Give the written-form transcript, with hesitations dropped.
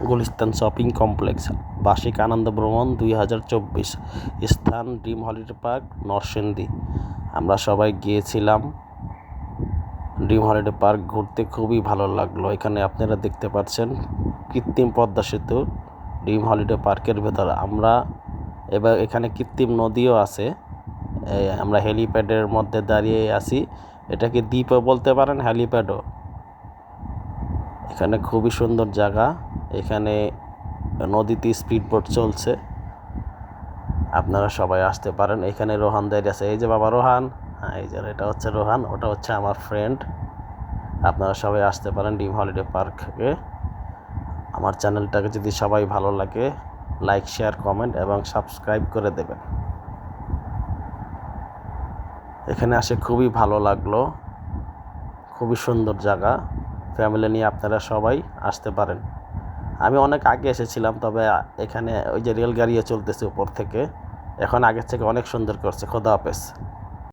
Gulistan shopping complex, বার্ষিক আনন্দ ভ্রমণ 2024, স্থান ড্রিম হলিডে পার্ক, নরসিংদী। আমরা সবাই গিয়েছিলাম ড্রিম হলিডে পার্ক ঘুরতে, খুবই ভালো লাগলো। এখানে আপনারা দেখতে পাচ্ছেন কৃত্রিম পদ্মা সেতু ড্রিম হলিডে পার্কের ভেতর। আমরা এবার এখানে কৃত্রিম নদীও আছে। আমরা হেলিপ্যাডের মধ্যে দাঁড়িয়ে আছি, এটাকে দ্বীপও বলতে পারেন, হেলিপ্যাডও। এখানে খুবই সুন্দর জায়গা। এখানে নদীতে স্পিডবোট চলছে, আপনারা সবাই আসতে পারেন। এখানে রোহান দাঁড়িয়ে আছে, এই যে বাবা রোহান, হ্যাঁ এই যে এটা হচ্ছে রোহান, ওটা হচ্ছে আমার ফ্রেন্ড। আপনারা সবাই আসতে পারেন ড্রিম হলিডে পার্কে। আমার চ্যানেলটাকে যদি সবাই ভালো লাগে, লাইক, শেয়ার, কমেন্ট এবং সাবস্ক্রাইব করে দেবেন। এখানে আসে খুবই ভালো লাগলো, খুবই সুন্দর জায়গা। ফ্যামিলি নিয়ে আপনারা সবাই আসতে পারেন। আমি অনেক আগে এসেছিলাম, তবে এখানে ওই যে রেলগাড়িও চলতেছে উপর থেকে, এখন আগের থেকে অনেক সুন্দর করছে। খোদা হাফেজ।